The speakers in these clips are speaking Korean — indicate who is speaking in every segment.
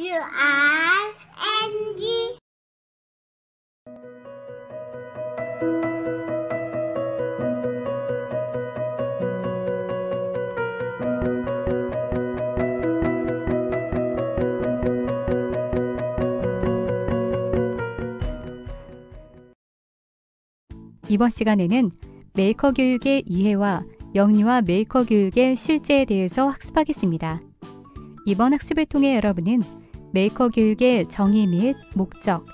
Speaker 1: WRNG
Speaker 2: 이번 시간에는 메이커 교육의 이해와 영유아 메이커 교육의 실제에 대해서 학습하겠습니다. 이번 학습을 통해 여러분은 메이커 교육의 정의 및 목적,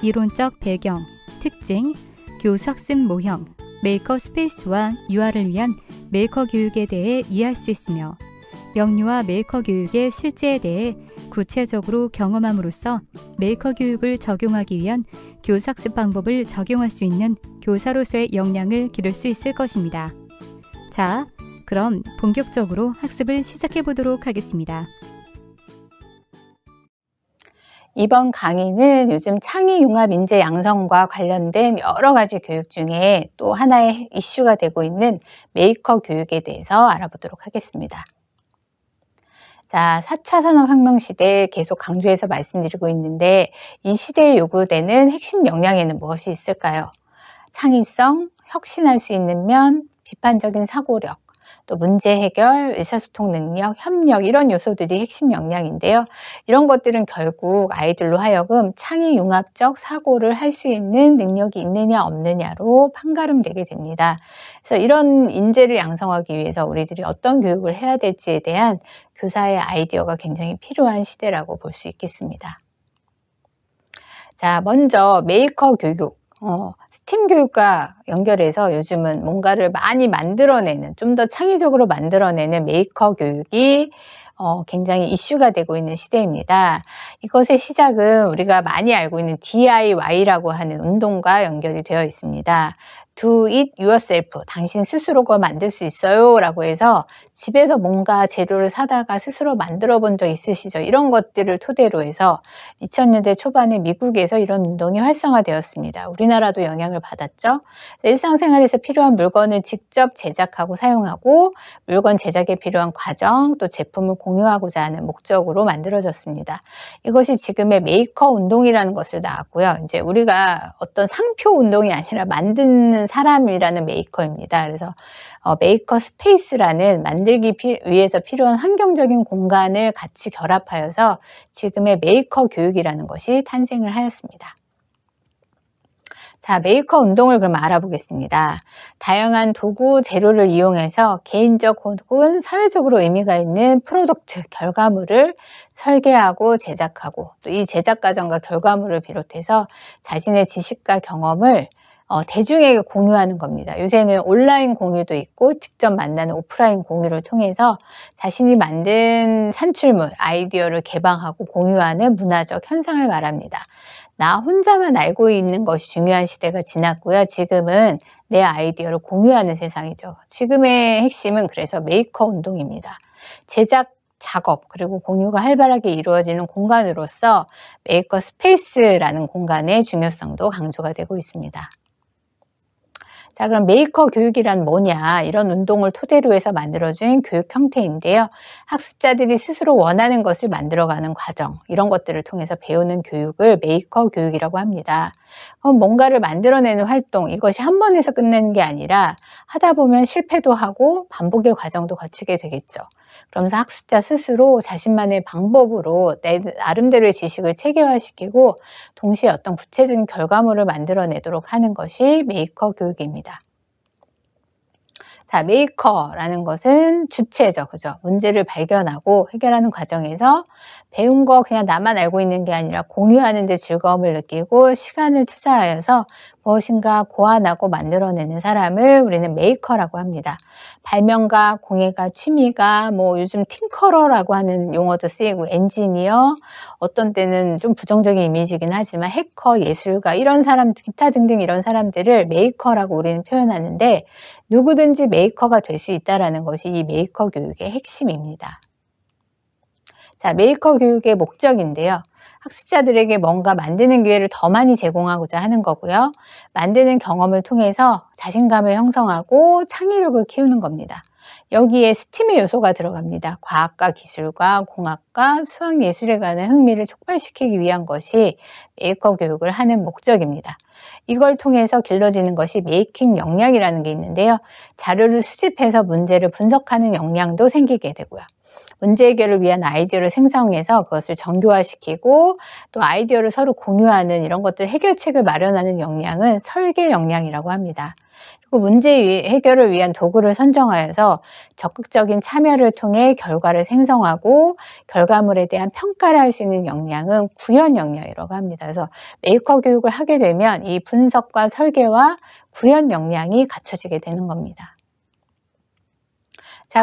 Speaker 2: 이론적 배경, 특징, 교수 학습 모형, 메이커 스페이스와 유아를 위한 메이커 교육에 대해 이해할 수 있으며 영유아 메이커 교육의 실제에 대해 구체적으로 경험함으로써 메이커 교육을 적용하기 위한 교수 학습 방법을 적용할 수 있는 교사로서의 역량을 기를 수 있을 것입니다. 자, 그럼 본격적으로 학습을 시작해 보도록 하겠습니다.
Speaker 3: 이번 강의는 요즘 창의융합 인재 양성과 관련된 여러 가지 교육 중에 또 하나의 이슈가 되고 있는 메이커 교육에 대해서 알아보도록 하겠습니다. 자, 4차 산업혁명 시대에 계속 강조해서 말씀드리고 있는데 이 시대에 요구되는 핵심 역량에는 무엇이 있을까요? 창의성, 혁신할 수 있는 면, 비판적인 사고력, 또 문제 해결, 의사소통 능력, 협력 이런 요소들이 핵심 역량인데요. 이런 것들은 결국 아이들로 하여금 창의융합적 사고를 할 수 있는 능력이 있느냐 없느냐로 판가름되게 됩니다. 그래서 이런 인재를 양성하기 위해서 우리들이 어떤 교육을 해야 될지에 대한 교사의 아이디어가 굉장히 필요한 시대라고 볼 수 있겠습니다. 자, 먼저 메이커 교육. 스팀 교육과 연결해서 요즘은 뭔가를 많이 만들어내는, 좀 더 창의적으로 만들어내는 메이커 교육이 굉장히 이슈가 되고 있는 시대입니다. 이것의 시작은 우리가 많이 알고 있는 DIY라고 하는 운동과 연결이 되어 있습니다. Do it yourself. 당신 스스로 그걸 만들 수 있어요 라고 해서 집에서 뭔가 재료를 사다가 스스로 만들어 본 적 있으시죠? 이런 것들을 토대로 해서 2000년대 초반에 미국에서 이런 운동이 활성화되었습니다. 우리나라도 영향을 받았죠. 일상생활에서 필요한 물건을 직접 제작하고 사용하고 물건 제작에 필요한 과정 또 제품을 공유하고자 하는 목적으로 만들어졌습니다. 이것이 지금의 메이커 운동이라는 것을 낳았고요. 이제 우리가 어떤 상표 운동이 아니라 만드는 사람이라는 메이커입니다. 그래서 메이커 스페이스라는 만들기 위해서 필요한 환경적인 공간을 같이 결합하여서 지금의 메이커 교육이라는 것이 탄생을 하였습니다. 자, 메이커 운동을 그럼 알아보겠습니다. 다양한 도구, 재료를 이용해서 개인적 혹은 사회적으로 의미가 있는 프로덕트, 결과물을 설계하고 제작하고 또 이 제작 과정과 결과물을 비롯해서 자신의 지식과 경험을 대중에게 공유하는 겁니다. 요새는 온라인 공유도 있고 직접 만나는 오프라인 공유를 통해서 자신이 만든 산출물, 아이디어를 개방하고 공유하는 문화적 현상을 말합니다. 나 혼자만 알고 있는 것이 중요한 시대가 지났고요. 지금은 내 아이디어를 공유하는 세상이죠. 지금의 핵심은 그래서 메이커 운동입니다. 제작 작업 그리고 공유가 활발하게 이루어지는 공간으로서 메이커 스페이스라는 공간의 중요성도 강조가 되고 있습니다. 자, 그럼 메이커 교육이란 뭐냐? 이런 운동을 토대로 해서 만들어진 교육 형태인데요. 학습자들이 스스로 원하는 것을 만들어가는 과정, 이런 것들을 통해서 배우는 교육을 메이커 교육이라고 합니다. 그럼 뭔가를 만들어내는 활동, 이것이 한 번에서 끝내는 게 아니라 하다 보면 실패도 하고 반복의 과정도 거치게 되겠죠. 그러면서 학습자 스스로 자신만의 방법으로 내 나름대로의 지식을 체계화시키고 동시에 어떤 구체적인 결과물을 만들어내도록 하는 것이 메이커 교육입니다. 자, 메이커라는 것은 주체죠. 그죠? 문제를 발견하고 해결하는 과정에서 배운 거 그냥 나만 알고 있는 게 아니라 공유하는 데 즐거움을 느끼고 시간을 투자하여서 무엇인가 고안하고 만들어내는 사람을 우리는 메이커라고 합니다. 발명가, 공예가, 취미가, 요즘 팅커러라고 하는 용어도 쓰이고 엔지니어, 어떤 때는 좀 부정적인 이미지이긴 하지만 해커, 예술가 이런 사람, 기타 등등 이런 사람들을 메이커라고 우리는 표현하는데 누구든지 메이커가 될 수 있다는 것이 이 메이커 교육의 핵심입니다. 자, 메이커 교육의 목적인데요. 학습자들에게 뭔가 만드는 기회를 더 많이 제공하고자 하는 거고요. 만드는 경험을 통해서 자신감을 형성하고 창의력을 키우는 겁니다. 여기에 스팀의 요소가 들어갑니다. 과학과 기술과 공학과 수학예술에 관한 흥미를 촉발시키기 위한 것이 메이커 교육을 하는 목적입니다. 이걸 통해서 길러지는 것이 메이킹 역량이라는 게 있는데요. 자료를 수집해서 문제를 분석하는 역량도 생기게 되고요. 문제 해결을 위한 아이디어를 생성해서 그것을 정교화시키고 또 아이디어를 서로 공유하는 이런 것들 해결책을 마련하는 역량은 설계 역량이라고 합니다. 그리고 문제 해결을 위한 도구를 선정하여서 적극적인 참여를 통해 결과를 생성하고 결과물에 대한 평가를 할 수 있는 역량은 구현 역량이라고 합니다. 그래서 메이커 교육을 하게 되면 이 분석과 설계와 구현 역량이 갖춰지게 되는 겁니다.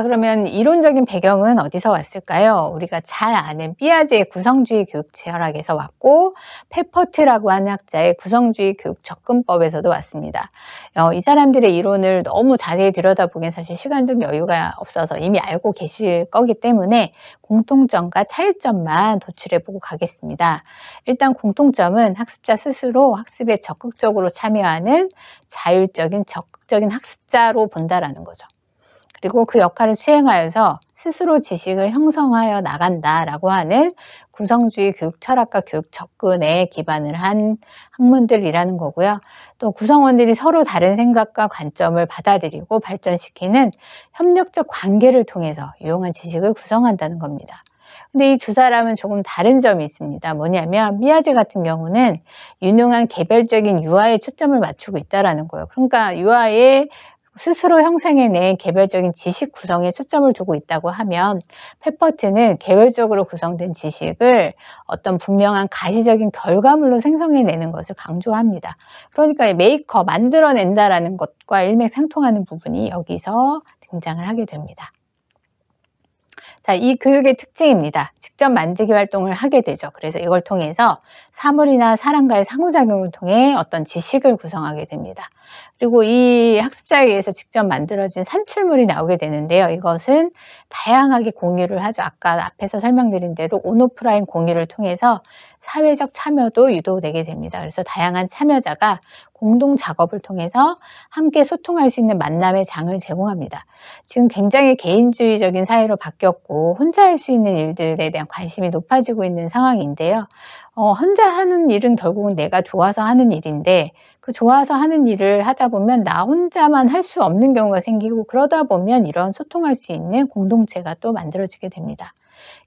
Speaker 3: 그러면 이론적인 배경은 어디서 왔을까요? 우리가 잘 아는 삐아제의 구성주의 교육 철학에서 왔고 페퍼트라고 하는 학자의 구성주의 교육 접근법에서도 왔습니다. 이 사람들의 이론을 너무 자세히 들여다보기엔 사실 시간적 여유가 없어서 이미 알고 계실 거기 때문에 공통점과 차이점만 도출해보고 가겠습니다. 일단 공통점은 학습자 스스로 학습에 적극적으로 참여하는 자율적인 적극적인 학습자로 본다라는 거죠. 그리고 그 역할을 수행하여서 스스로 지식을 형성하여 나간다라고 하는 구성주의 교육 철학과 교육 접근에 기반을 한 학문들이라는 거고요. 또 구성원들이 서로 다른 생각과 관점을 받아들이고 발전시키는 협력적 관계를 통해서 유용한 지식을 구성한다는 겁니다. 근데 이 두 사람은 조금 다른 점이 있습니다. 뭐냐면 삐아제 같은 경우는 유능한 개별적인 유아에 초점을 맞추고 있다는 거예요. 그러니까 유아의 스스로 형성해낸 개별적인 지식 구성에 초점을 두고 있다고 하면 페퍼트는 개별적으로 구성된 지식을 어떤 분명한 가시적인 결과물로 생성해내는 것을 강조합니다. 그러니까 메이커, 만들어낸다라는 것과 일맥상통하는 부분이 여기서 등장을 하게 됩니다. 이 교육의 특징입니다. 직접 만들기 활동을 하게 되죠. 그래서 이걸 통해서 사물이나 사람과의 상호작용을 통해 어떤 지식을 구성하게 됩니다. 그리고 이 학습자에 의해서 직접 만들어진 산출물이 나오게 되는데요. 이것은 다양하게 공유를 하죠. 아까 앞에서 설명드린 대로 온오프라인 공유를 통해서 사회적 참여도 유도되게 됩니다. 그래서 다양한 참여자가 공동 작업을 통해서 함께 소통할 수 있는 만남의 장을 제공합니다. 지금 굉장히 개인주의적인 사회로 바뀌었고 혼자 할 수 있는 일들에 대한 관심이 높아지고 있는 상황인데요. 혼자 하는 일은 결국은 내가 좋아서 하는 일인데 그 좋아서 하는 일을 하다 보면 나 혼자만 할 수 없는 경우가 생기고 그러다 보면 이런 소통할 수 있는 공동체가 또 만들어지게 됩니다.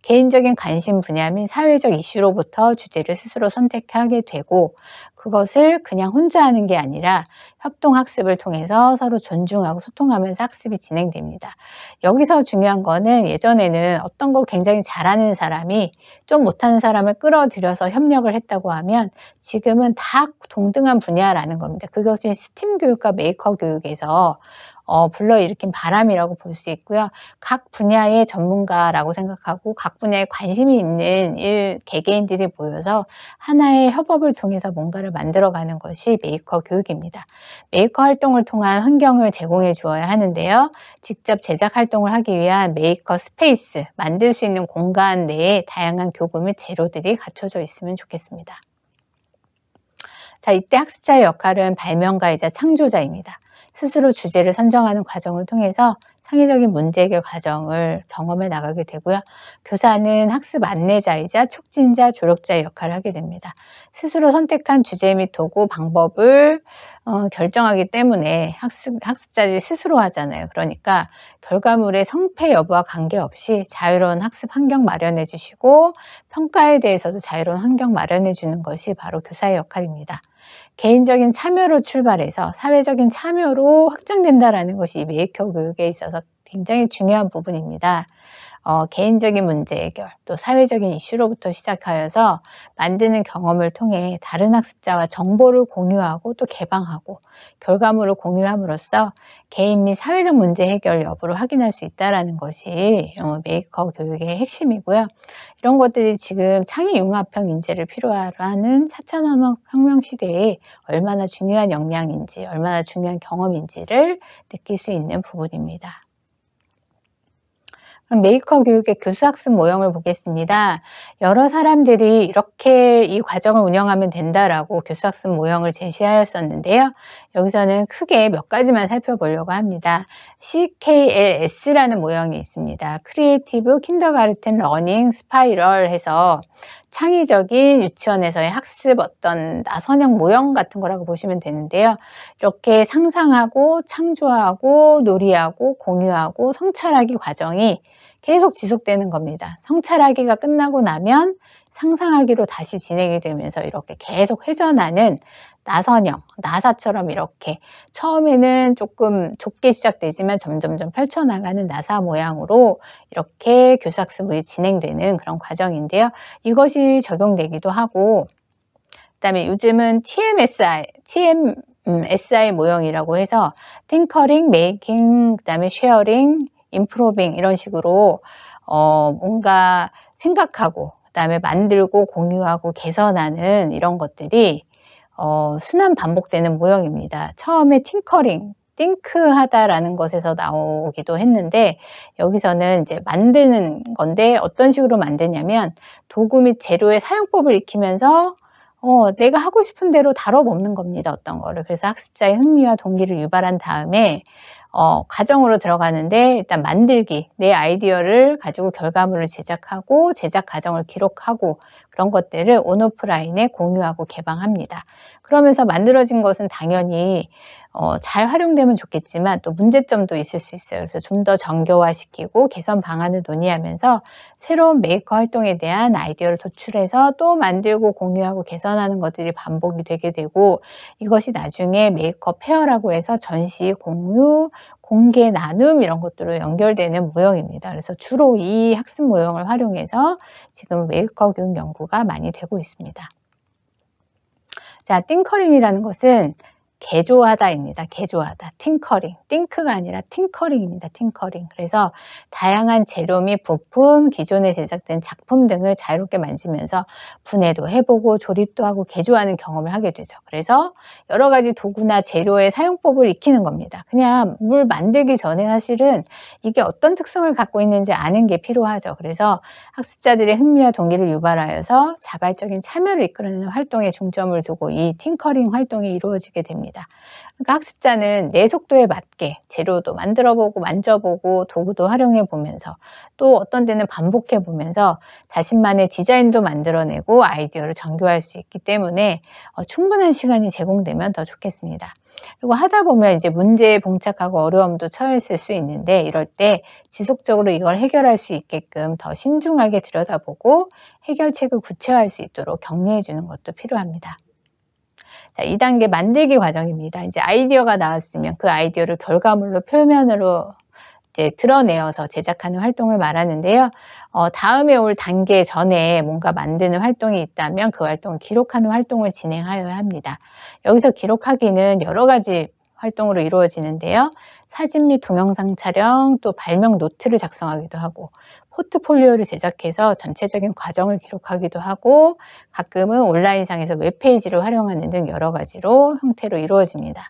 Speaker 3: 개인적인 관심 분야 및 사회적 이슈로부터 주제를 스스로 선택하게 되고 그것을 그냥 혼자 하는 게 아니라 협동학습을 통해서 서로 존중하고 소통하면서 학습이 진행됩니다. 여기서 중요한 거는 예전에는 어떤 걸 굉장히 잘하는 사람이 좀 못하는 사람을 끌어들여서 협력을 했다고 하면 지금은 다 동등한 분야라는 겁니다. 그것이 스팀 교육과 메이커 교육에서 불러일으킨 바람이라고 볼 수 있고요. 각 분야의 전문가라고 생각하고 각 분야에 관심이 있는 개개인들이 모여서 하나의 협업을 통해서 뭔가를 만들어가는 것이 메이커 교육입니다. 메이커 활동을 통한 환경을 제공해 주어야 하는데요. 직접 제작 활동을 하기 위한 메이커 스페이스, 만들 수 있는 공간 내에 다양한 교구 및 재료들이 갖춰져 있으면 좋겠습니다. 이때 학습자의 역할은 발명가이자 창조자입니다. 스스로 주제를 선정하는 과정을 통해서 창의적인 문제 해결 과정을 경험해 나가게 되고요. 교사는 학습 안내자이자 촉진자, 조력자의 역할을 하게 됩니다. 스스로 선택한 주제 및 도구, 방법을 결정하기 때문에 학습자들이 스스로 하잖아요. 그러니까 결과물의 성패 여부와 관계없이 자유로운 학습 환경 마련해 주시고 평가에 대해서도 자유로운 환경 마련해 주는 것이 바로 교사의 역할입니다. 개인적인 참여로 출발해서 사회적인 참여로 확장된다라는 것이 이 메이커 교육에 있어서 굉장히 중요한 부분입니다. 개인적인 문제 해결, 또 사회적인 이슈로부터 시작하여서 만드는 경험을 통해 다른 학습자와 정보를 공유하고 또 개방하고 결과물을 공유함으로써 개인 및 사회적 문제 해결 여부를 확인할 수 있다는 것이 메이커 교육의 핵심이고요. 이런 것들이 지금 창의융합형 인재를 필요로 하는 4차 산업혁명 시대에 얼마나 중요한 역량인지, 얼마나 중요한 경험인지를 느낄 수 있는 부분입니다. 그럼 메이커 교육의 교수학습 모형을 보겠습니다. 여러 사람들이 이렇게 이 과정을 운영하면 된다라고 교수학습 모형을 제시하였었는데요. 여기서는 크게 몇 가지만 살펴보려고 합니다. CKLS라는 모형이 있습니다. 크리에이티브 킨더가르텐 러닝 스파이럴 해서 창의적인 유치원에서의 학습 어떤 나선형 모형 같은 거라고 보시면 되는데요. 이렇게 상상하고 창조하고 놀이하고 공유하고 성찰하기 과정이 계속 지속되는 겁니다. 성찰하기가 끝나고 나면 상상하기로 다시 진행이 되면서 이렇게 계속 회전하는 나선형, 나사처럼 이렇게 처음에는 조금 좁게 시작되지만 점점점 펼쳐나가는 나사 모양으로 이렇게 교수학습이 진행되는 그런 과정인데요. 이것이 적용되기도 하고, 그다음에 요즘은 TMSI 모형이라고 해서 팅커링, 메이킹, 그다음에 쉐어링, 임프로빙 이런 식으로 뭔가 생각하고 그다음에 만들고 공유하고 개선하는 이런 것들이 순환 반복되는 모형입니다. 처음에 팅커링, 띵크하다라는 것에서 나오기도 했는데 여기서는 이제 만드는 건데 어떤 식으로 만드냐면 도구 및 재료의 사용법을 익히면서 내가 하고 싶은 대로 다뤄먹는 겁니다. 어떤 거를. 그래서 학습자의 흥미와 동기를 유발한 다음에 과정으로 들어가는데 일단 만들기, 내 아이디어를 가지고 결과물을 제작하고 제작 과정을 기록하고 그런 것들을 온오프라인에 공유하고 개방합니다. 그러면서 만들어진 것은 당연히 잘 활용되면 좋겠지만 또 문제점도 있을 수 있어요. 그래서 좀 더 정교화시키고 개선 방안을 논의하면서 새로운 메이커 활동에 대한 아이디어를 도출해서 또 만들고 공유하고 개선하는 것들이 반복이 되게 되고 이것이 나중에 메이커 페어라고 해서 전시, 공유, 공개, 나눔 이런 것들로 연결되는 모형입니다. 그래서 주로 이 학습 모형을 활용해서 지금 메이커 교육 연구가 많이 되고 있습니다. 자, 띵커링이라는 것은 개조하다입니다. 개조하다. 팅커링. 띵크가 아니라 팅커링입니다. 팅커링. 그래서 다양한 재료 및 부품, 기존에 제작된 작품 등을 자유롭게 만지면서 분해도 해보고 조립도 하고 개조하는 경험을 하게 되죠. 그래서 여러 가지 도구나 재료의 사용법을 익히는 겁니다. 그냥 물 만들기 전에 사실은 이게 어떤 특성을 갖고 있는지 아는 게 필요하죠. 그래서 학습자들의 흥미와 동기를 유발하여서 자발적인 참여를 이끌어내는 활동에 중점을 두고 이 팅커링 활동이 이루어지게 됩니다. 그러니까 학습자는 내 속도에 맞게 재료도 만들어보고 만져보고 도구도 활용해 보면서 또 어떤 때는 반복해 보면서 자신만의 디자인도 만들어내고 아이디어를 정교화할 수 있기 때문에 충분한 시간이 제공되면 더 좋겠습니다. 그리고 하다 보면 이제 문제에 봉착하고 어려움도 처했을 수 있는데 이럴 때 지속적으로 이걸 해결할 수 있게끔 더 신중하게 들여다보고 해결책을 구체화할 수 있도록 격려해 주는 것도 필요합니다. 자, 2단계 만들기 과정입니다. 이제 아이디어가 나왔으면 그 아이디어를 결과물로 표면으로 이제 드러내어서 제작하는 활동을 말하는데요. 다음에 올 단계 전에 뭔가 만드는 활동이 있다면 그 활동을 기록하는 활동을 진행하여야 합니다. 여기서 기록하기는 여러 가지 활동으로 이루어지는데요. 사진 및 동영상 촬영, 또 발명 노트를 작성하기도 하고 포트폴리오를 제작해서 전체적인 과정을 기록하기도 하고 가끔은 온라인상에서 웹페이지를 활용하는 등 여러 가지로 형태로 이루어집니다.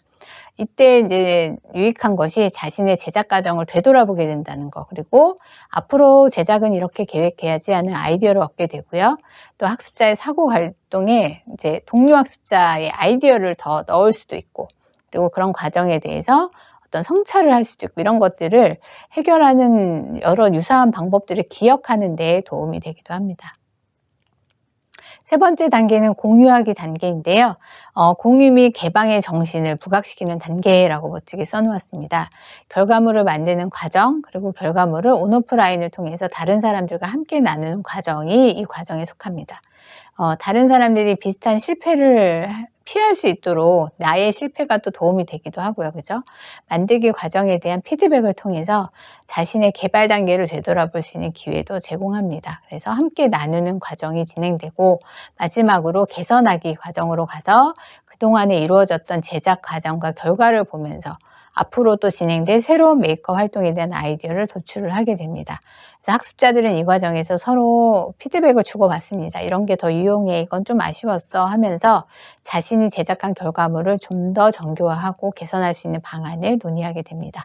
Speaker 3: 이때 이제 유익한 것이 자신의 제작 과정을 되돌아보게 된다는 거, 그리고 앞으로 제작은 이렇게 계획해야지 하는 아이디어를 얻게 되고요. 또 학습자의 사고 활동에 이제 동료 학습자의 아이디어를 더 넣을 수도 있고, 그리고 그런 과정에 대해서 어떤 성찰을 할 수도 있고 이런 것들을 해결하는 여러 유사한 방법들을 기억하는 데 도움이 되기도 합니다. 세 번째 단계는 공유하기 단계인데요. 공유 및 개방의 정신을 부각시키는 단계라고 멋지게 써놓았습니다. 결과물을 만드는 과정, 그리고 결과물을 온오프라인을 통해서 다른 사람들과 함께 나누는 과정이 이 과정에 속합니다. 다른 사람들이 비슷한 실패를 피할 수 있도록 나의 실패가 또 도움이 되기도 하고요. 그죠? 만들기 과정에 대한 피드백을 통해서 자신의 개발 단계를 되돌아볼 수 있는 기회도 제공합니다. 그래서 함께 나누는 과정이 진행되고 마지막으로 개선하기 과정으로 가서 그동안에 이루어졌던 제작 과정과 결과를 보면서 앞으로 또 진행될 새로운 메이크업 활동에 대한 아이디어를 도출을 하게 됩니다. 그래서 학습자들은 이 과정에서 서로 피드백을 주고받습니다. 이런 게 더 유용해, 이건 좀 아쉬웠어 하면서 자신이 제작한 결과물을 좀 더 정교화하고 개선할 수 있는 방안을 논의하게 됩니다.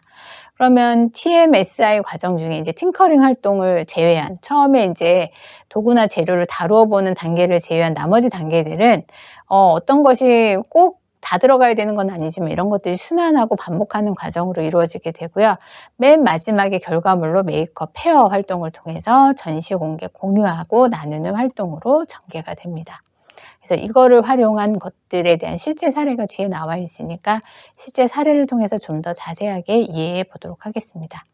Speaker 3: 그러면 TMSI 과정 중에 이제 팅커링 활동을 제외한, 처음에 이제 도구나 재료를 다루어 보는 단계를 제외한 나머지 단계들은 어떤 것이 꼭 다 들어가야 되는 건 아니지만 이런 것들이 순환하고 반복하는 과정으로 이루어지게 되고요. 맨 마지막에 결과물로 메이크업 페어 활동을 통해서 전시 공개, 공유하고 나누는 활동으로 전개가 됩니다. 그래서 이거를 활용한 것들에 대한 실제 사례가 뒤에 나와 있으니까 실제 사례를 통해서 좀 더 자세하게 이해해 보도록 하겠습니다.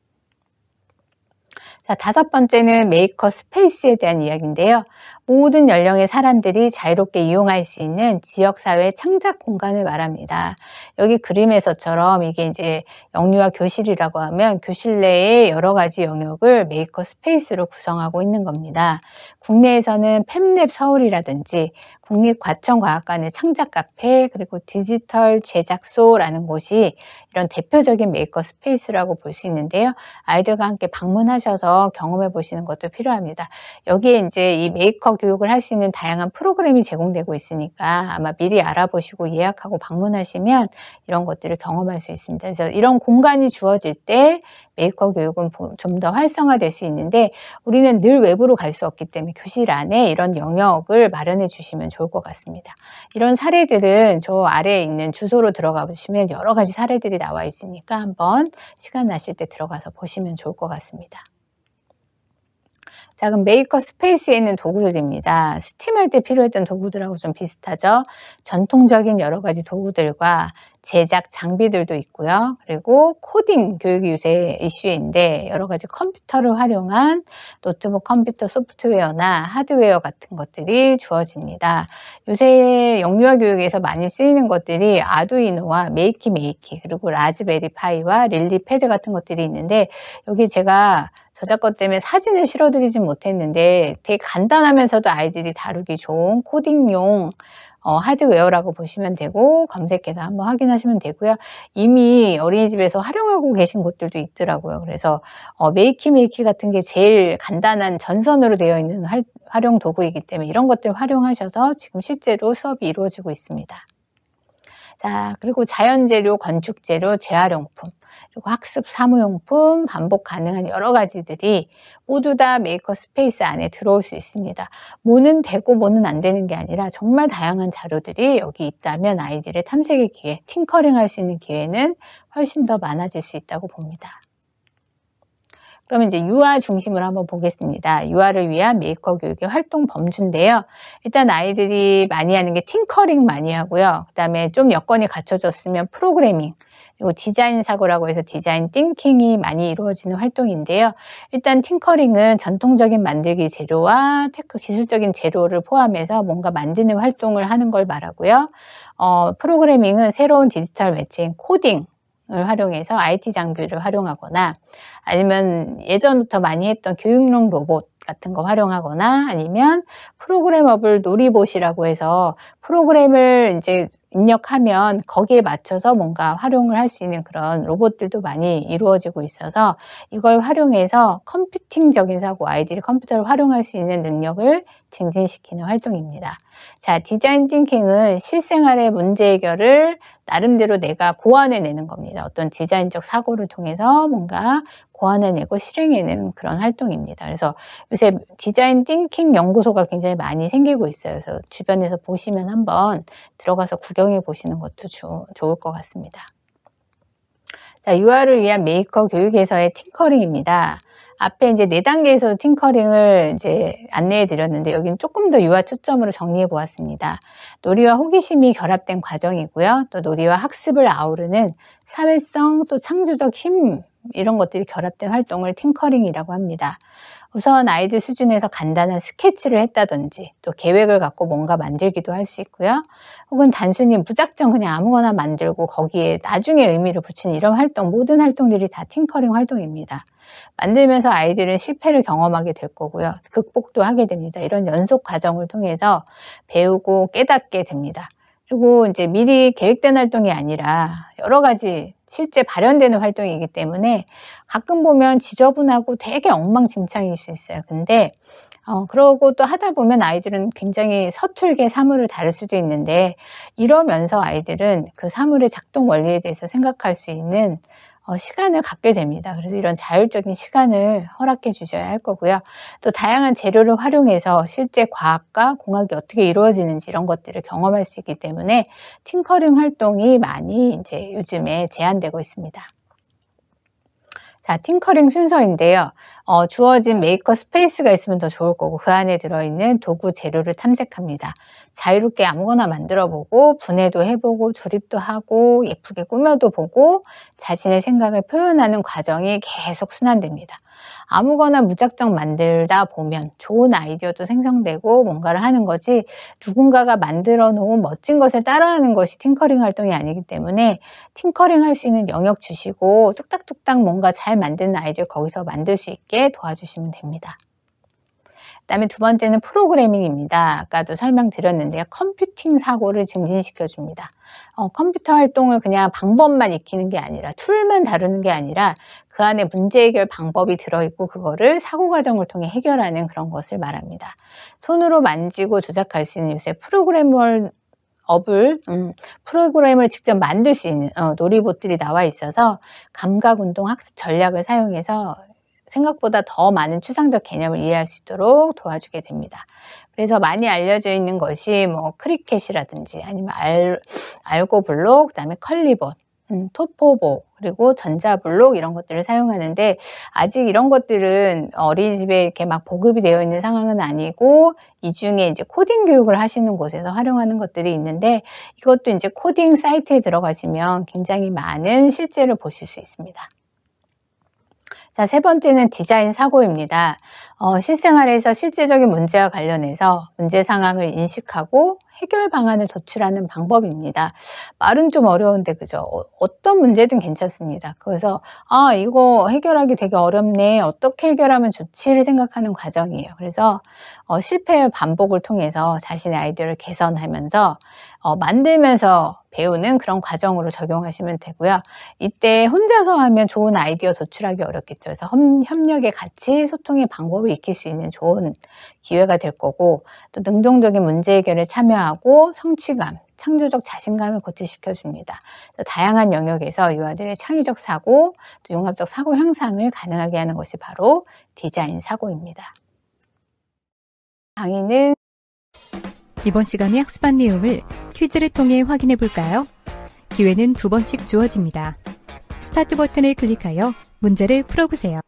Speaker 3: 자, 5번째는 메이커 스페이스에 대한 이야기인데요. 모든 연령의 사람들이 자유롭게 이용할 수 있는 지역사회 창작 공간을 말합니다. 여기 그림에서처럼 이게 이제 영유아 교실이라고 하면 교실 내에 여러 가지 영역을 메이커 스페이스로 구성하고 있는 겁니다. 국내에서는 팹랩 서울이라든지 국립과천과학관의 창작 카페, 그리고 디지털 제작소라는 곳이 이런 대표적인 메이커 스페이스라고 볼 수 있는데요. 아이들과 함께 방문하셔서 경험해 보시는 것도 필요합니다. 여기에 이제 이 메이커 교육을 할 수 있는 다양한 프로그램이 제공되고 있으니까 아마 미리 알아보시고 예약하고 방문하시면 이런 것들을 경험할 수 있습니다. 그래서 이런 공간이 주어질 때 메이커 교육은 좀 더 활성화될 수 있는데, 우리는 늘 외부로 갈 수 없기 때문에 교실 안에 이런 영역을 마련해 주시면 좋을 것 같습니다. 이런 사례들은 저 아래에 있는 주소로 들어가 보시면 여러 가지 사례들이 나와 있으니까 한번 시간 나실 때 들어가서 보시면 좋을 것 같습니다. 자, 그럼 메이커 스페이스에 있는 도구들입니다. 스팀할 때 필요했던 도구들하고 좀 비슷하죠. 전통적인 여러 가지 도구들과 제작 장비들도 있고요. 그리고 코딩 교육이 요새 이슈인데 여러 가지 컴퓨터를 활용한 노트북 컴퓨터 소프트웨어나 하드웨어 같은 것들이 주어집니다. 요새 영유아 교육에서 많이 쓰이는 것들이 아두이노와 메이키 그리고 라즈베리 파이와 릴리 패드 같은 것들이 있는데, 여기 제가 저작권 때문에 사진을 실어드리진 못했는데 되게 간단하면서도 아이들이 다루기 좋은 코딩용 하드웨어라고 보시면 되고, 검색해서 한번 확인하시면 되고요. 이미 어린이집에서 활용하고 계신 곳들도 있더라고요. 그래서 메이키 같은 게 제일 간단한 전선으로 되어 있는 활용 도구이기 때문에 이런 것들 활용하셔서 지금 실제로 수업이 이루어지고 있습니다. 자, 그리고 자연재료, 건축재료, 재활용품, 그리고 학습 사무용품, 반복 가능한 여러 가지들이 모두 다 메이커 스페이스 안에 들어올 수 있습니다. 뭐는 되고 뭐는 안 되는 게 아니라 정말 다양한 자료들이 여기 있다면 아이들의 탐색의 기회, 팅커링 할 수 있는 기회는 훨씬 더 많아질 수 있다고 봅니다. 그러면 이제 유아 중심으로 한번 보겠습니다. 유아를 위한 메이커 교육의 활동 범주인데요. 일단 아이들이 많이 하는 게 팅커링 많이 하고요. 그 다음에 좀 여건이 갖춰졌으면 프로그래밍, 그리고 디자인 사고라고 해서 디자인 띵킹이 많이 이루어지는 활동인데요. 일단 팅커링은 전통적인 만들기 재료와 기술적인 재료를 포함해서 뭔가 만드는 활동을 하는 걸 말하고요. 프로그래밍은 새로운 디지털 매체인 코딩 을 활용해서 IT 장비를 활용하거나, 아니면 예전부터 많이 했던 교육용 로봇 같은 거 활용하거나, 아니면 프로그래머블 놀이봇이라고 해서 프로그램을 이제 입력하면 거기에 맞춰서 뭔가 활용을 할 수 있는 그런 로봇들도 많이 이루어지고 있어서 이걸 활용해서 컴퓨팅적인 사고, 아이들이 컴퓨터를 활용할 수 있는 능력을 증진시키는 활동입니다. 자, 디자인 띵킹은 실생활의 문제 해결을 나름대로 내가 고안해내는 겁니다. 어떤 디자인적 사고를 통해서 뭔가 고안해내고 실행해내는 그런 활동입니다. 그래서 요새 디자인 띵킹 연구소가 굉장히 많이 생기고 있어요. 그래서 주변에서 보시면 한번 들어가서 구경해 보시는 것도 좋을 것 같습니다. 자, 유아를 위한 메이커 교육에서의 팅커링입니다. 앞에 이제 4단계에서 팅커링을 이제 안내해 드렸는데, 여기는 조금 더 유아 초점으로 정리해 보았습니다. 놀이와 호기심이 결합된 과정이고요. 또 놀이와 학습을 아우르는 사회성, 또 창조적 힘, 이런 것들이 결합된 활동을 팅커링이라고 합니다. 우선 아이들 수준에서 간단한 스케치를 했다든지, 또 계획을 갖고 뭔가 만들기도 할 수 있고요. 혹은 단순히 무작정 그냥 아무거나 만들고 거기에 나중에 의미를 붙이는 이런 활동, 모든 활동들이 다 팅커링 활동입니다. 만들면서 아이들은 실패를 경험하게 될 거고요. 극복도 하게 됩니다. 이런 연속 과정을 통해서 배우고 깨닫게 됩니다. 그리고 이제 미리 계획된 활동이 아니라 여러 가지 실제 발현되는 활동이기 때문에 가끔 보면 지저분하고 되게 엉망진창일 수 있어요. 근데 그러고 또 하다 보면 아이들은 굉장히 서툴게 사물을 다룰 수도 있는데, 이러면서 아이들은 그 사물의 작동 원리에 대해서 생각할 수 있는 시간을 갖게 됩니다. 그래서 이런 자율적인 시간을 허락해 주셔야 할 거고요. 또 다양한 재료를 활용해서 실제 과학과 공학이 어떻게 이루어지는지 이런 것들을 경험할 수 있기 때문에 팅커링 활동이 많이 이제 요즘에 제한되고 있습니다. 자, 팅커링 순서인데요. 주어진 메이커 스페이스가 있으면 더 좋을 거고, 그 안에 들어있는 도구 재료를 탐색합니다. 자유롭게 아무거나 만들어 보고, 분해도 해보고, 조립도 하고, 예쁘게 꾸며도 보고, 자신의 생각을 표현하는 과정이 계속 순환됩니다. 아무거나 무작정 만들다 보면 좋은 아이디어도 생성되고 뭔가를 하는 거지, 누군가가 만들어 놓은 멋진 것을 따라하는 것이 팅커링 활동이 아니기 때문에 팅커링 할 수 있는 영역 주시고 뚝딱뚝딱 뭔가 잘 만드는 아이디어 거기서 만들 수 있게 도와주시면 됩니다. 그다음에 두 번째는 프로그래밍입니다. 아까도 설명드렸는데요. 컴퓨팅 사고를 증진시켜 줍니다. 컴퓨터 활동을 그냥 방법만 익히는 게 아니라, 툴만 다루는 게 아니라 그 안에 문제 해결 방법이 들어있고 그거를 사고 과정을 통해 해결하는 그런 것을 말합니다. 손으로 만지고 조작할 수 있는 요새 프로그램을 직접 만들 수 있는 놀이봇들이 나와 있어서 감각운동 학습 전략을 사용해서 생각보다 더 많은 추상적 개념을 이해할 수 있도록 도와주게 됩니다. 그래서 많이 알려져 있는 것이 뭐 크리켓이라든지 아니면 알고블록, 그다음에 컬리봇, 토포보, 그리고 전자블록 이런 것들을 사용하는데, 아직 이런 것들은 어린이집에 이렇게 막 보급이 되어 있는 상황은 아니고, 이 중에 이제 코딩 교육을 하시는 곳에서 활용하는 것들이 있는데, 이것도 이제 코딩 사이트에 들어가시면 굉장히 많은 실제를 보실 수 있습니다. 자, 세 번째는 디자인 사고입니다. 실생활에서 실제적인 문제와 관련해서 문제 상황을 인식하고 해결 방안을 도출하는 방법입니다. 말은 좀 어려운데 그죠? 어떤 문제든 괜찮습니다. 그래서 이거 해결하기 되게 어렵네, 어떻게 해결하면 좋지를 생각하는 과정이에요. 그래서 실패의 반복을 통해서 자신의 아이디어를 개선하면서 만들면서 배우는 그런 과정으로 적용하시면 되고요. 이때 혼자서 하면 좋은 아이디어 도출하기 어렵겠죠. 그래서 협력의 가치, 소통의 방법을 익힐 수 있는 좋은 기회가 될 거고, 또 능동적인 문제 해결에 참여하고 성취감, 창조적 자신감을 고취시켜 줍니다. 다양한 영역에서 유아들의 창의적 사고, 또 융합적 사고 향상을 가능하게 하는 것이 바로 디자인 사고입니다. 강의는
Speaker 2: 이번 시간에 학습한 내용을 퀴즈를 통해 확인해 볼까요? 기회는 2번씩 주어집니다. 스타트 버튼을 클릭하여 문제를 풀어보세요.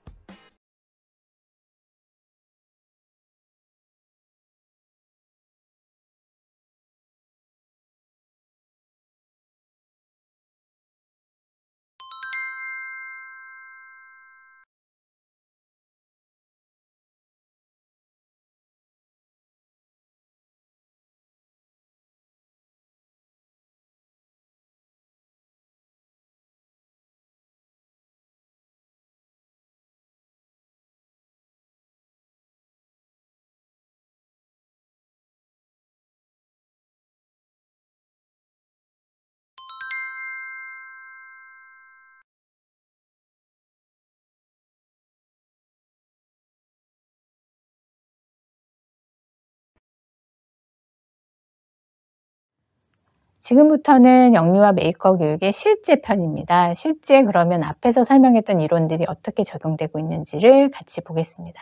Speaker 3: 지금부터는 영유아 메이커 교육의 실제 편입니다. 실제 그러면 앞에서 설명했던 이론들이 어떻게 적용되고 있는지를 같이 보겠습니다.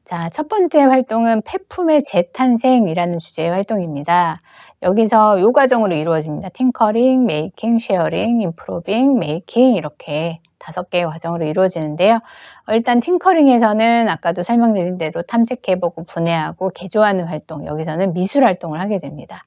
Speaker 3: 자, 첫 번째 활동은 폐품의 재탄생이라는 주제의 활동입니다. 여기서 요 과정으로 이루어집니다. 팅커링, 메이킹, 쉐어링, 임프로빙, 메이킹, 이렇게 5개의 과정으로 이루어지는데요. 일단 팅커링에서는 아까도 설명드린 대로 탐색해보고 분해하고 개조하는 활동, 여기서는 미술 활동을 하게 됩니다.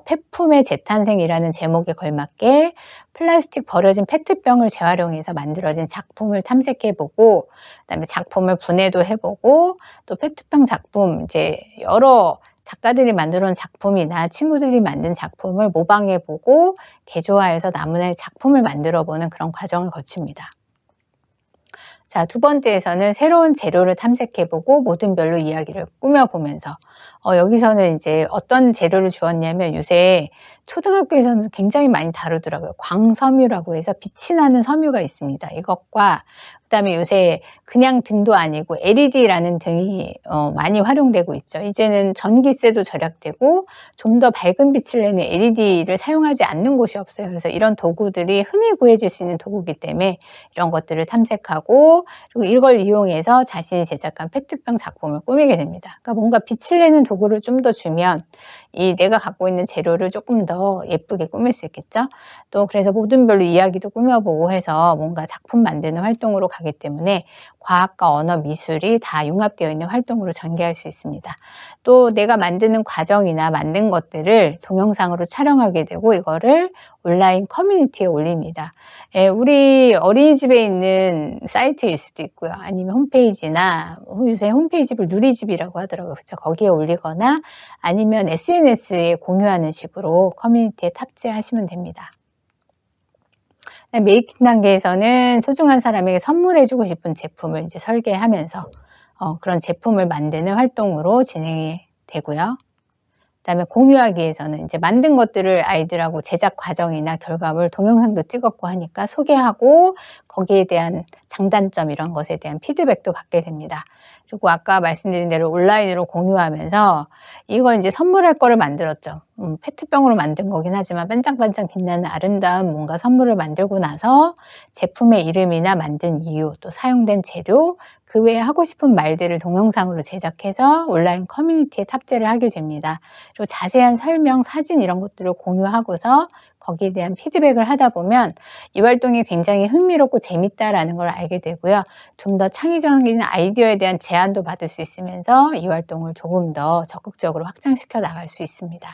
Speaker 3: 폐품의 재탄생이라는 제목에 걸맞게 플라스틱 버려진 페트병을 재활용해서 만들어진 작품을 탐색해보고, 그다음에 작품을 분해도 해보고, 또 페트병 작품, 이제 여러 작가들이 만들어 놓은 작품이나 친구들이 만든 작품을 모방해보고 개조하여서 나무의 작품을 만들어보는 그런 과정을 거칩니다. 자, 두 번째에서는 새로운 재료를 탐색해보고 모든 별로 이야기를 꾸며보면서 여기서는 이제 어떤 재료를 주었냐면 요새 초등학교에서는 굉장히 많이 다루더라고요. 광섬유라고 해서 빛이 나는 섬유가 있습니다. 이것과 그다음에 요새 그냥 등도 아니고 LED라는 등이 많이 활용되고 있죠. 이제는 전기세도 절약되고 좀 더 밝은 빛을 내는 LED를 사용하지 않는 곳이 없어요. 그래서 이런 도구들이 흔히 구해질 수 있는 도구이기 때문에 이런 것들을 탐색하고 그리고 이걸 이용해서 자신이 제작한 페트병 작품을 꾸미게 됩니다. 그러니까 뭔가 빛을 내는 도구를 좀 더 주면 이 내가 갖고 있는 재료를 조금 더 예쁘게 꾸밀 수 있겠죠. 또 그래서 모든 별로 이야기도 꾸며보고 해서 뭔가 작품 만드는 활동으로 가기 때문에 과학과 언어, 미술이 다 융합되어 있는 활동으로 전개할 수 있습니다. 또 내가 만드는 과정이나 만든 것들을 동영상으로 촬영하게 되고 이거를 온라인 커뮤니티에 올립니다. 우리 어린이집에 있는 사이트일 수도 있고요. 아니면 홈페이지나 요새 홈페이지를 누리집이라고 하더라고요. 그렇죠? 거기에 올리거나 아니면 SNS에 공유하는 식으로 커뮤니티에 탑재하시면 됩니다. 메이킹 단계에서는 소중한 사람에게 선물해주고 싶은 제품을 이제 설계하면서 그런 제품을 만드는 활동으로 진행이 되고요. 그다음에 공유하기 위해서는 이제 만든 것들을 아이들하고 제작 과정이나 결과물 동영상도 찍었고 하니까 소개하고 거기에 대한 장단점 이런 것에 대한 피드백도 받게 됩니다. 그리고 아까 말씀드린 대로 온라인으로 공유하면서 이거 이제 선물할 거를 만들었죠. 페트병으로 만든 거긴 하지만 반짝반짝 빛나는 아름다운 뭔가 선물을 만들고 나서 제품의 이름이나 만든 이유 또 사용된 재료 그 외에 하고 싶은 말들을 동영상으로 제작해서 온라인 커뮤니티에 탑재를 하게 됩니다. 그리고 자세한 설명, 사진 이런 것들을 공유하고서 거기에 대한 피드백을 하다 보면 이 활동이 굉장히 흥미롭고 재밌다라는 걸 알게 되고요. 좀 더 창의적인 아이디어에 대한 제안도 받을 수 있으면서 이 활동을 조금 더 적극적으로 확장시켜 나갈 수 있습니다.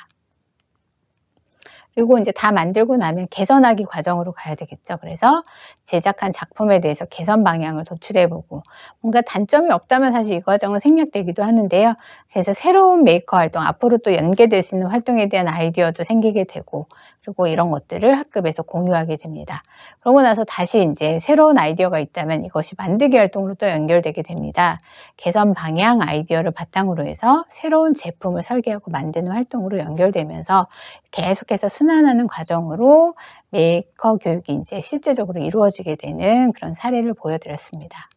Speaker 3: 그리고 이제 다 만들고 나면 개선하기 과정으로 가야 되겠죠. 그래서 제작한 작품에 대해서 개선 방향을 도출해보고 뭔가 단점이 없다면 사실 이 과정은 생략되기도 하는데요. 그래서 새로운 메이커 활동, 앞으로 또 연계될 수 있는 활동에 대한 아이디어도 생기게 되고 그리고 이런 것들을 학급에서 공유하게 됩니다. 그러고 나서 다시 이제 새로운 아이디어가 있다면 이것이 만들기 활동으로 또 연결되게 됩니다. 개선 방향 아이디어를 바탕으로 해서 새로운 제품을 설계하고 만드는 활동으로 연결되면서 계속해서 순환하는 과정으로 메이커 교육이 이제 실제적으로 이루어지게 되는 그런 사례를 보여드렸습니다.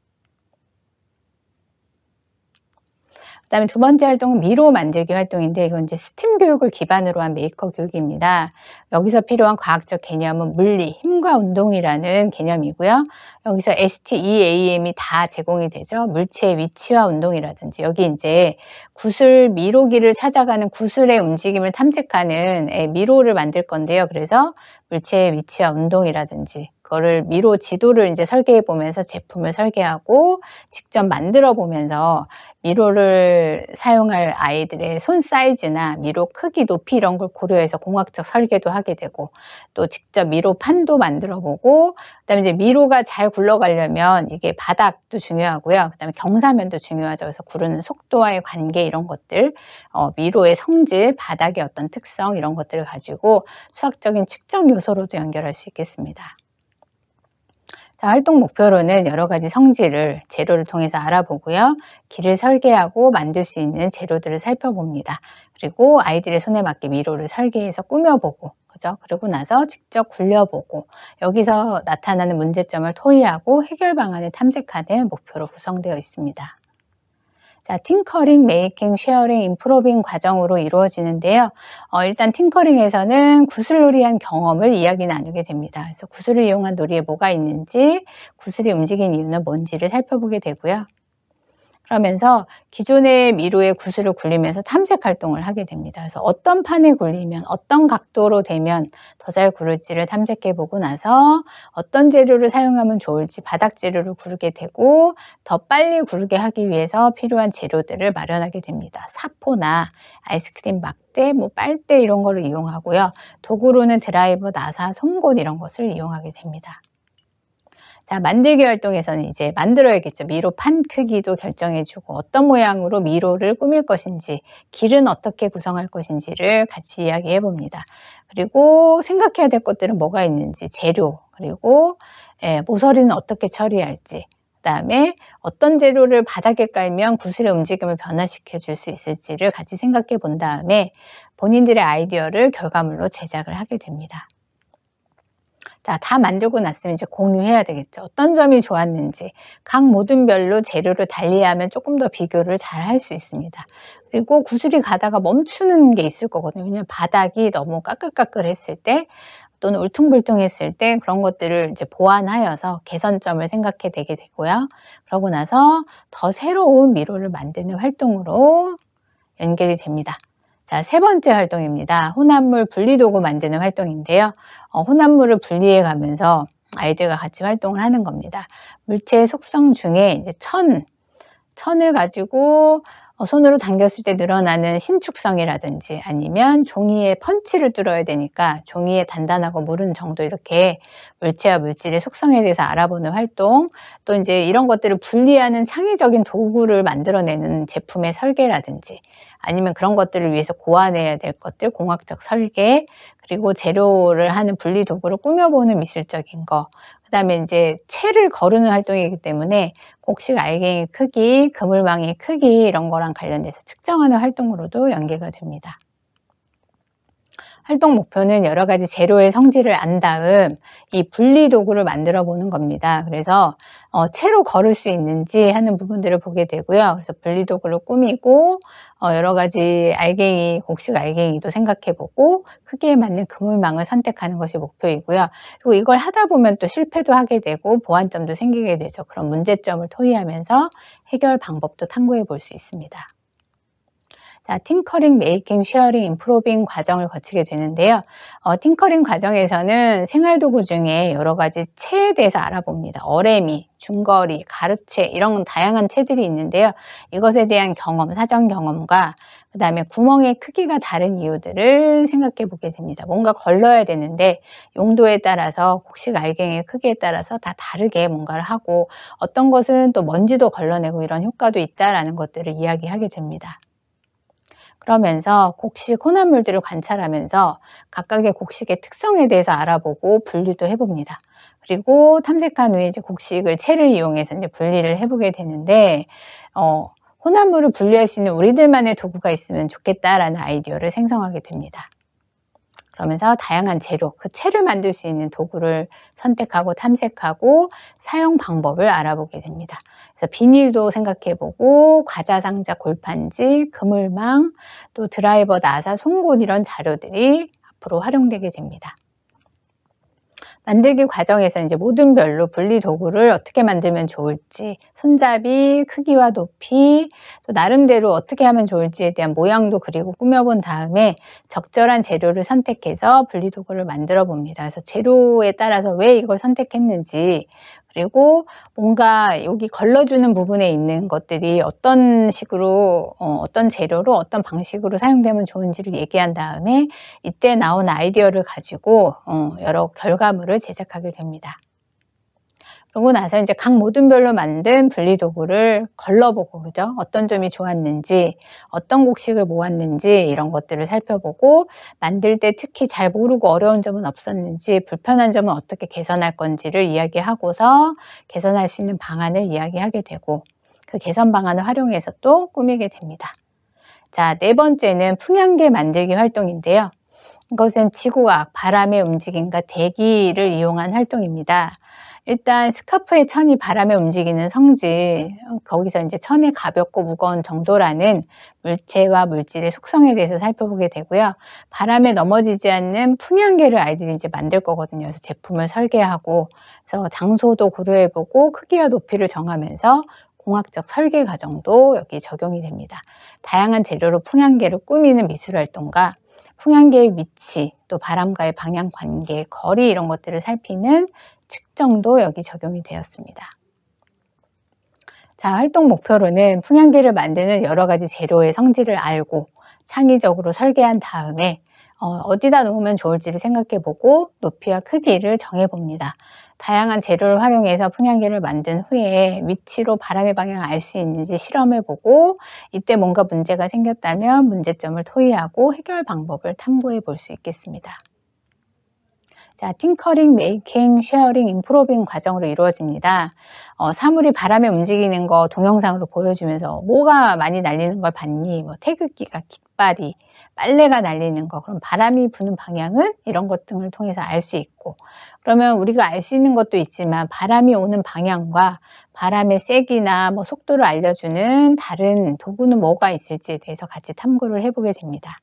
Speaker 3: 그다음에 두 번째 활동은 미로 만들기 활동인데 이건 이제 스팀 교육을 기반으로 한 메이커 교육입니다. 여기서 필요한 과학적 개념은 물리, 힘과 운동이라는 개념이고요. 여기서 STEAM이 다 제공이 되죠. 물체의 위치와 운동이라든지 여기 이제 구슬 미로기를 찾아가는 구슬의 움직임을 탐색하는 미로를 만들 건데요. 그래서 물체의 위치와 운동이라든지 그거를 미로 지도를 이제 설계해 보면서 제품을 설계하고 직접 만들어 보면서 미로를 사용할 아이들의 손 사이즈나 미로 크기, 높이 이런 걸 고려해서 공학적 설계도 하게 되고 또 직접 미로 판도 만들어 보고 그다음에 이제 미로가 잘 굴러가려면 이게 바닥도 중요하고요. 그다음에 경사면도 중요하죠. 그래서 구르는 속도와의 관계 이런 것들, 미로의 성질, 바닥의 어떤 특성 이런 것들을 가지고 수학적인 측정 요소로도 연결할 수 있겠습니다. 자, 활동 목표로는 여러 가지 성질을 재료를 통해서 알아보고요. 길을 설계하고 만들 수 있는 재료들을 살펴봅니다. 그리고 아이들의 손에 맞게 미로를 설계해서 꾸며보고 그죠? 그러고 나서 직접 굴려보고 여기서 나타나는 문제점을 토의하고 해결 방안을 탐색하는 목표로 구성되어 있습니다. 자, 팅커링, 메이킹, 쉐어링, 임프로빙 과정으로 이루어지는데요. 일단 팅커링에서는 구슬놀이한 경험을 이야기 나누게 됩니다. 그래서 구슬을 이용한 놀이에 뭐가 있는지, 구슬이 움직인 이유는 뭔지를 살펴보게 되고요. 그러면서 기존의 미로의 구슬을 굴리면서 탐색 활동을 하게 됩니다. 그래서 어떤 판에 굴리면 어떤 각도로 되면 더 잘 구를지를 탐색해 보고 나서 어떤 재료를 사용하면 좋을지 바닥 재료를 구르게 되고 더 빨리 구르게 하기 위해서 필요한 재료들을 마련하게 됩니다. 사포나 아이스크림 막대, 빨대 이런 거를 이용하고요. 도구로는 드라이버, 나사, 송곳 이런 것을 이용하게 됩니다. 자, 만들기 활동에서는 이제 만들어야겠죠. 미로 판 크기도 결정해주고 어떤 모양으로 미로를 꾸밀 것인지, 길은 어떻게 구성할 것인지를 같이 이야기해 봅니다. 그리고 생각해야 될 것들은 뭐가 있는지, 재료, 그리고 모서리는 어떻게 처리할지, 그 다음에 어떤 재료를 바닥에 깔면 구슬의 움직임을 변화시켜 줄 수 있을지를 같이 생각해 본 다음에 본인들의 아이디어를 결과물로 제작을 하게 됩니다. 자, 다 만들고 났으면 이제 공유해야 되겠죠. 어떤 점이 좋았는지 각 모둠별로 재료를 달리하면 조금 더 비교를 잘 할 수 있습니다. 그리고 구슬이 가다가 멈추는 게 있을 거거든요. 왜냐하면 바닥이 너무 까끌까끌했을 때 또는 울퉁불퉁했을 때 그런 것들을 이제 보완하여서 개선점을 생각해 내게 되고요. 그러고 나서 더 새로운 미로를 만드는 활동으로 연결이 됩니다. 자, 세 번째 활동입니다. 혼합물 분리도구 만드는 활동인데요. 혼합물을 분리해 가면서 아이들과 같이 활동을 하는 겁니다. 물체의 속성 중에 이제 천을 가지고 손으로 당겼을 때 늘어나는 신축성이라든지 아니면 종이에 펀치를 뚫어야 되니까 종이에 단단하고 무른 정도 이렇게 물체와 물질의 속성에 대해서 알아보는 활동, 또 이제 이런 것들을 분리하는 창의적인 도구를 만들어내는 제품의 설계라든지 아니면 그런 것들을 위해서 고안해야 될 것들, 공학적 설계, 그리고 재료를 하는 분리 도구를 꾸며보는 미술적인 거, 그 다음에 이제 채를 거르는 활동이기 때문에 곡식 알갱이 크기, 그물망의 크기 이런 거랑 관련돼서 측정하는 활동으로도 연계가 됩니다. 활동 목표는 여러 가지 재료의 성질을 안 다음 이 분리 도구를 만들어 보는 겁니다. 그래서 채로 거를 수 있는지 하는 부분들을 보게 되고요. 그래서 분리 도구를 꾸미고 여러 가지 알갱이, 곡식 알갱이도 생각해 보고 크기에 맞는 그물망을 선택하는 것이 목표이고요. 그리고 이걸 하다 보면 또 실패도 하게 되고 보완점도 생기게 되죠. 그런 문제점을 토의하면서 해결 방법도 탐구해 볼 수 있습니다. 자, 팅커링, 메이킹, 쉐어링, 임프로빙 과정을 거치게 되는데요. 팅커링 과정에서는 생활도구 중에 여러 가지 채에 대해서 알아봅니다. 어레미, 중거리, 가루채 이런 다양한 채들이 있는데요. 이것에 대한 경험, 사전 경험과 그 다음에 구멍의 크기가 다른 이유들을 생각해 보게 됩니다. 뭔가 걸러야 되는데 용도에 따라서 곡식 알갱이의 크기에 따라서 다 다르게 뭔가를 하고 어떤 것은 또 먼지도 걸러내고 이런 효과도 있다라는 것들을 이야기하게 됩니다. 그러면서 곡식 혼합물들을 관찰하면서 각각의 곡식의 특성에 대해서 알아보고 분리도 해봅니다. 그리고 탐색한 후에 이제 곡식을 채를 이용해서 이제 분리를 해보게 되는데, 혼합물을 분리할 수 있는 우리들만의 도구가 있으면 좋겠다라는 아이디어를 생성하게 됩니다. 그러면서 다양한 재료, 그 채를 만들 수 있는 도구를 선택하고 탐색하고 사용 방법을 알아보게 됩니다. 그래서 비닐도 생각해보고 과자 상자, 골판지, 그물망, 또 드라이버, 나사, 송곳 이런 자료들이 앞으로 활용되게 됩니다. 만들기 과정에서 이제 모둠별로 분리 도구를 어떻게 만들면 좋을지, 손잡이, 크기와 높이, 또 나름대로 어떻게 하면 좋을지에 대한 모양도 그리고 꾸며본 다음에 적절한 재료를 선택해서 분리 도구를 만들어 봅니다. 그래서 재료에 따라서 왜 이걸 선택했는지, 그리고 뭔가 여기 걸러주는 부분에 있는 것들이 어떤 식으로, 어떤 재료로 어떤 방식으로 사용되면 좋은지를 얘기한 다음에 이때 나온 아이디어를 가지고 여러 결과물을 제작하게 됩니다. 그러고 나서 이제 각 모둠별로 만든 분리도구를 걸러보고, 그죠? 어떤 점이 좋았는지, 어떤 곡식을 모았는지, 이런 것들을 살펴보고, 만들 때 특히 잘 모르고 어려운 점은 없었는지, 불편한 점은 어떻게 개선할 건지를 이야기하고서 개선할 수 있는 방안을 이야기하게 되고, 그 개선 방안을 활용해서 또 꾸미게 됩니다. 자, 네 번째는 풍향계 만들기 활동인데요. 이것은 지구과학, 바람의 움직임과 대기를 이용한 활동입니다. 일단 스카프의 천이 바람에 움직이는 성질, 거기서 이제 천의 가볍고 무거운 정도라는 물체와 물질의 속성에 대해서 살펴보게 되고요. 바람에 넘어지지 않는 풍향계를 아이들이 이제 만들 거거든요. 그래서 제품을 설계하고, 그래서 장소도 고려해보고 크기와 높이를 정하면서 공학적 설계 과정도 여기 적용이 됩니다. 다양한 재료로 풍향계를 꾸미는 미술 활동과 풍향계의 위치, 또 바람과의 방향 관계, 거리 이런 것들을 살피는 측정도 여기 적용이 되었습니다. 자, 활동 목표로는 풍향계를 만드는 여러 가지 재료의 성질을 알고 창의적으로 설계한 다음에 어디다 놓으면 좋을지를 생각해보고 높이와 크기를 정해봅니다. 다양한 재료를 활용해서 풍향계를 만든 후에 위치로 바람의 방향을 알 수 있는지 실험해보고 이때 뭔가 문제가 생겼다면 문제점을 토의하고 해결 방법을 탐구해 볼 수 있겠습니다. 자, 팅커링, 메이킹, 쉐어링, 임프로빙 과정으로 이루어집니다. 사물이 바람에 움직이는 거 동영상으로 보여주면서 뭐가 많이 날리는 걸 봤니? 뭐 태극기가, 깃발이, 빨래가 날리는 거, 그럼 바람이 부는 방향은 이런 것 등을 통해서 알 수 있고, 그러면 우리가 알 수 있는 것도 있지만 바람이 오는 방향과 바람의 세기나 뭐 속도를 알려주는 다른 도구는 뭐가 있을지에 대해서 같이 탐구를 해보게 됩니다.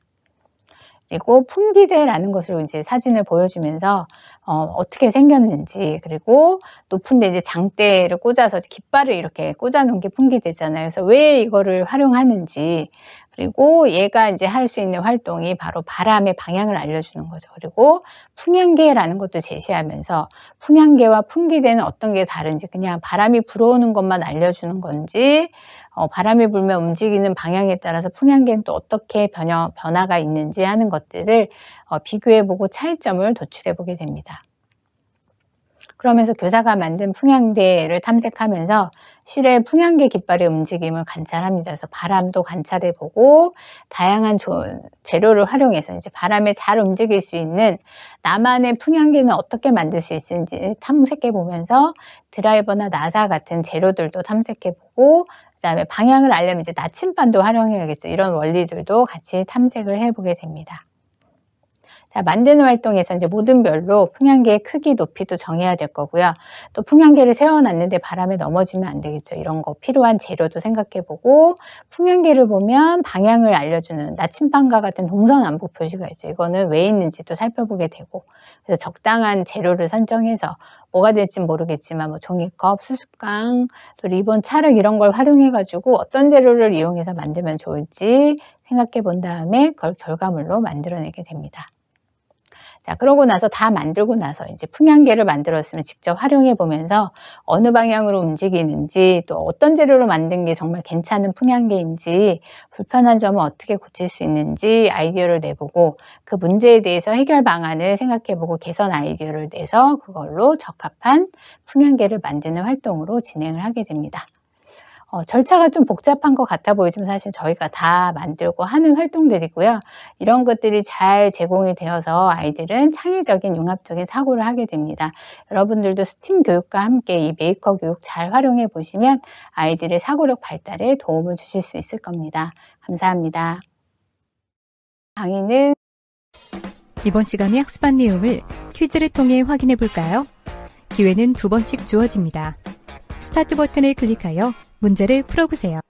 Speaker 3: 그리고 풍기대라는 것을 이제 사진을 보여주면서 어떻게 생겼는지, 그리고 높은데 이제 장대를 꽂아서 깃발을 이렇게 꽂아 놓은 게 풍기대잖아요. 그래서 왜 이거를 활용하는지, 그리고 얘가 이제 할 수 있는 활동이 바로 바람의 방향을 알려주는 거죠. 그리고 풍향계라는 것도 제시하면서 풍향계와 풍기대는 어떤 게 다른지, 그냥 바람이 불어오는 것만 알려주는 건지, 바람이 불면 움직이는 방향에 따라서 풍향계는 또 어떻게 변화가 있는지 하는 것들을 비교해보고 차이점을 도출해보게 됩니다. 그러면서 교사가 만든 풍향대를 탐색하면서 실외 풍향계 깃발의 움직임을 관찰합니다. 그래서 바람도 관찰해 보고 다양한 재료를 활용해서 이제 바람에 잘 움직일 수 있는 나만의 풍향계는 어떻게 만들 수 있는지 탐색해 보면서 드라이버나 나사 같은 재료들도 탐색해 보고, 그다음에 방향을 알려면 이제 나침반도 활용해야겠죠. 이런 원리들도 같이 탐색을 해보게 됩니다. 자, 만드는 활동에서 이제 모든 별로 풍향계의 크기, 높이도 정해야 될 거고요. 또 풍향계를 세워놨는데 바람에 넘어지면 안 되겠죠. 이런 거 필요한 재료도 생각해 보고, 풍향계를 보면 방향을 알려주는 나침반과 같은 동서남북 표시가 있어요. 이거는 왜 있는지도 살펴보게 되고, 그래서 적당한 재료를 선정해서 뭐가 될지 모르겠지만 뭐 종이컵, 수습강, 또 리본, 찰흙 이런 걸 활용해 가지고 어떤 재료를 이용해서 만들면 좋을지 생각해 본 다음에 그걸 결과물로 만들어내게 됩니다. 자, 그러고 나서 다 만들고 나서 이제 풍향계를 만들었으면 직접 활용해 보면서 어느 방향으로 움직이는지, 또 어떤 재료로 만든 게 정말 괜찮은 풍향계인지, 불편한 점은 어떻게 고칠 수 있는지 아이디어를 내보고, 그 문제에 대해서 해결 방안을 생각해 보고 개선 아이디어를 내서 그걸로 적합한 풍향계를 만드는 활동으로 진행을 하게 됩니다. 절차가 좀 복잡한 것 같아 보이지만 사실 저희가 다 만들고 하는 활동들이고요. 이런 것들이 잘 제공이 되어서 아이들은 창의적인 융합적인 사고를 하게 됩니다. 여러분들도 스팀 교육과 함께 이 메이커 교육 잘 활용해 보시면 아이들의 사고력 발달에 도움을 주실 수 있을 겁니다. 감사합니다. 강의는
Speaker 2: 이번 시간에 학습한 내용을 퀴즈를 통해 확인해 볼까요? 기회는 2번씩 주어집니다. 스타트 버튼을 클릭하여 문제를 풀어보세요.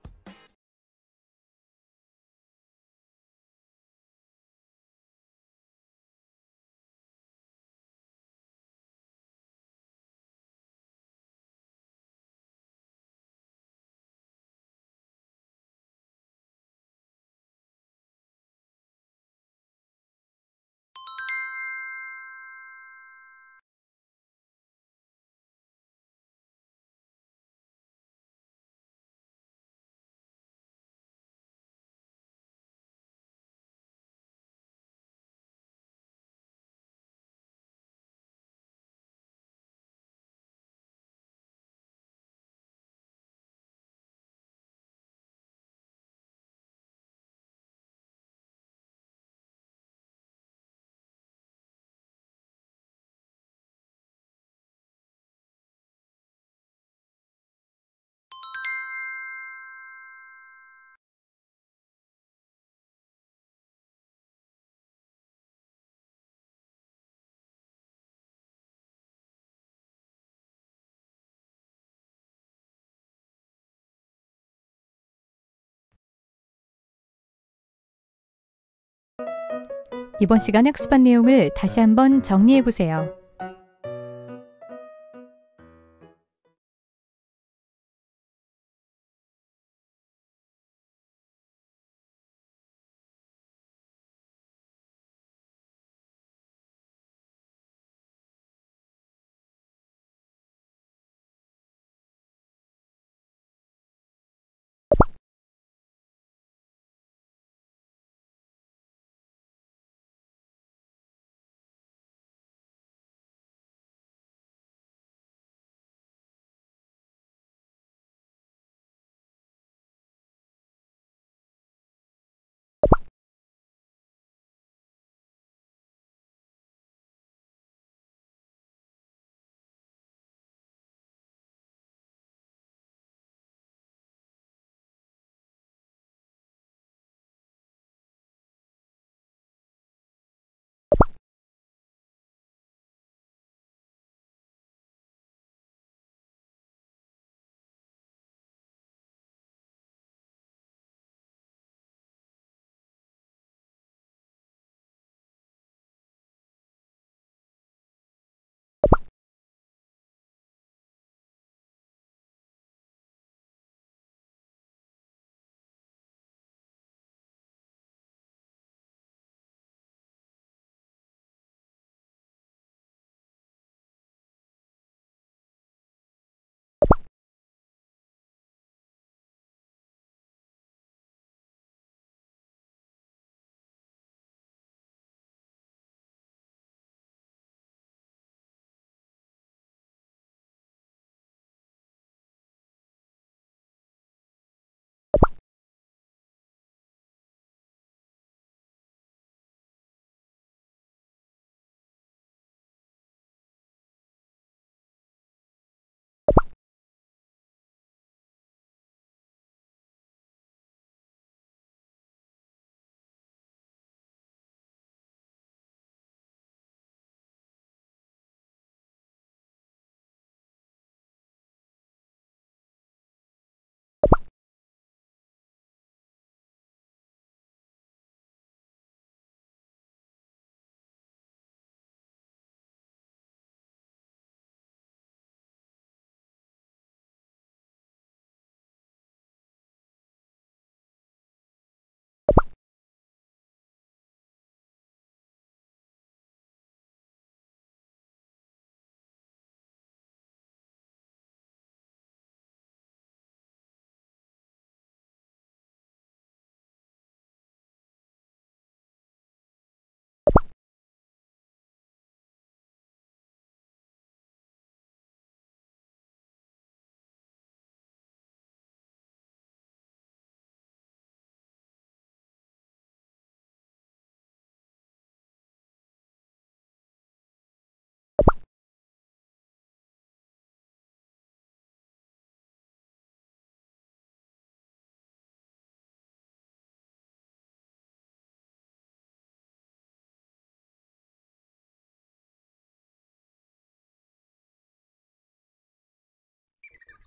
Speaker 2: 이번 시간 학습한 내용을 다시 한번 정리해 보세요.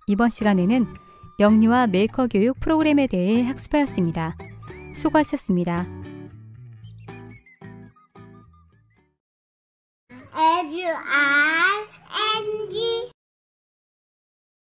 Speaker 2: 이번 시간에는 영유아 메이커 교육 프로그램에 대해 학습하였습니다. 수고하셨습니다.
Speaker 1: 에듀아